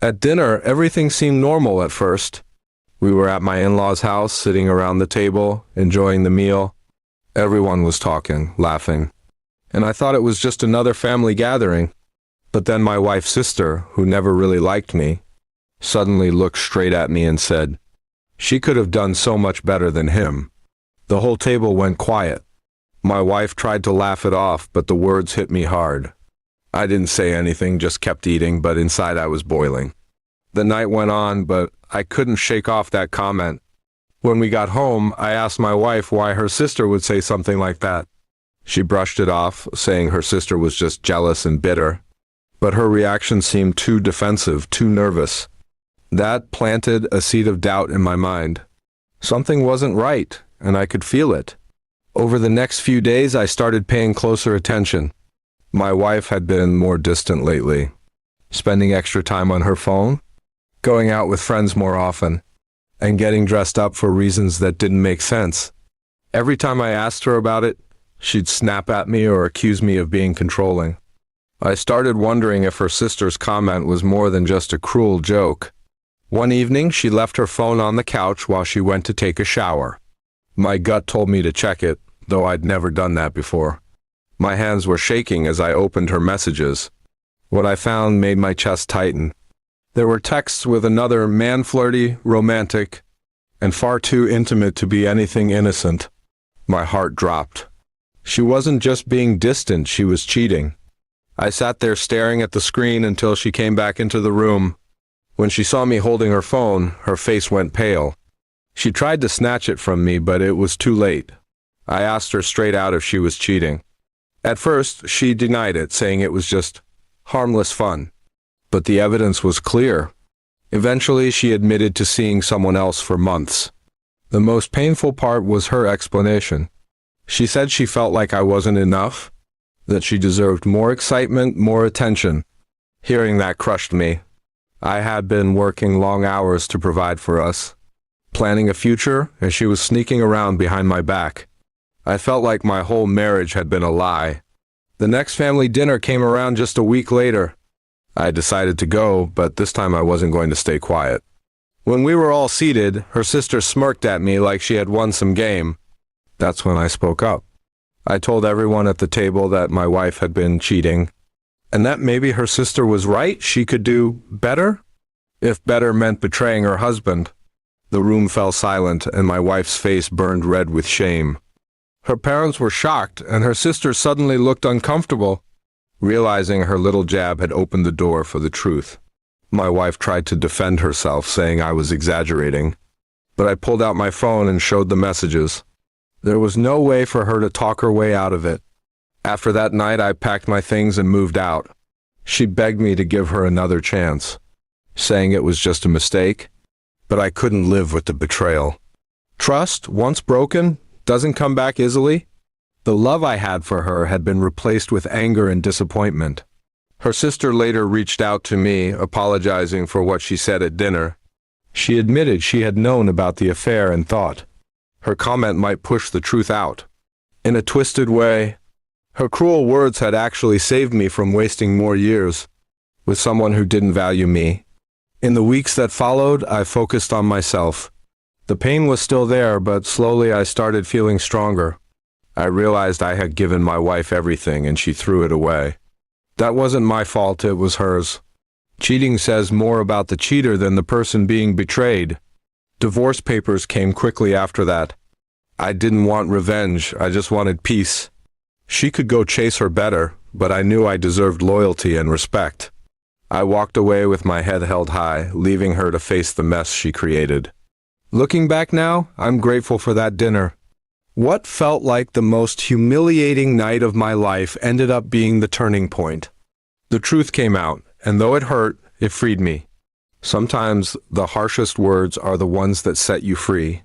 At dinner, everything seemed normal at first. We were at my in-laws' house, sitting around the table, enjoying the meal. Everyone was talking, laughing, and I thought it was just another family gathering. But then my wife's sister, who never really liked me, suddenly looked straight at me and said, she could have done so much better than him. The whole table went quiet. My wife tried to laugh it off, but the words hit me hard. I didn't say anything, just kept eating, but inside I was boiling. The night went on, but I couldn't shake off that comment. When we got home, I asked my wife why her sister would say something like that. She brushed it off, saying her sister was just jealous and bitter. But her reaction seemed too defensive, too nervous. That planted a seed of doubt in my mind. Something wasn't right, and I could feel it. Over the next few days, I started paying closer attention. My wife had been more distant lately, spending extra time on her phone, going out with friends more often, and getting dressed up for reasons that didn't make sense. Every time I asked her about it, she'd snap at me or accuse me of being controlling. I started wondering if her sister's comment was more than just a cruel joke. One evening, she left her phone on the couch while she went to take a shower. My gut told me to check it, though I'd never done that before. My hands were shaking as I opened her messages. What I found made my chest tighten. There were texts with another man, flirty, romantic, and far too intimate to be anything innocent. My heart dropped. She wasn't just being distant, she was cheating. I sat there staring at the screen until she came back into the room. When she saw me holding her phone, her face went pale. She tried to snatch it from me, but it was too late. I asked her straight out if she was cheating. At first, she denied it, saying it was just harmless fun. But the evidence was clear. Eventually, she admitted to seeing someone else for months. The most painful part was her explanation. She said she felt like I wasn't enough, that she deserved more excitement, more attention. Hearing that crushed me. I had been working long hours to provide for us, planning a future, and she was sneaking around behind my back. I felt like my whole marriage had been a lie. The next family dinner came around just a week later. I decided to go, but this time I wasn't going to stay quiet. When we were all seated, her sister smirked at me like she had won some game. That's when I spoke up. I told everyone at the table that my wife had been cheating, and that maybe her sister was right, she could do better, if better meant betraying her husband. The room fell silent, and my wife's face burned red with shame. Her parents were shocked, and her sister suddenly looked uncomfortable, realizing her little jab had opened the door for the truth. My wife tried to defend herself, saying I was exaggerating, but I pulled out my phone and showed the messages. There was no way for her to talk her way out of it. After that night, I packed my things and moved out. She begged me to give her another chance, saying it was just a mistake, but I couldn't live with the betrayal. Trust, once broken, doesn't come back easily. The love I had for her had been replaced with anger and disappointment. Her sister later reached out to me, apologizing for what she said at dinner. She admitted she had known about the affair and thought her comment might push the truth out. In a twisted way, her cruel words had actually saved me from wasting more years with someone who didn't value me. In the weeks that followed, I focused on myself. The pain was still there, but slowly I started feeling stronger. I realized I had given my wife everything and she threw it away. That wasn't my fault, it was hers. Cheating says more about the cheater than the person being betrayed. Divorce papers came quickly after that. I didn't want revenge, I just wanted peace. She could go chase her better, but I knew I deserved loyalty and respect. I walked away with my head held high, leaving her to face the mess she created. Looking back now, I'm grateful for that dinner. What felt like the most humiliating night of my life ended up being the turning point. The truth came out, and though it hurt, it freed me. Sometimes the harshest words are the ones that set you free.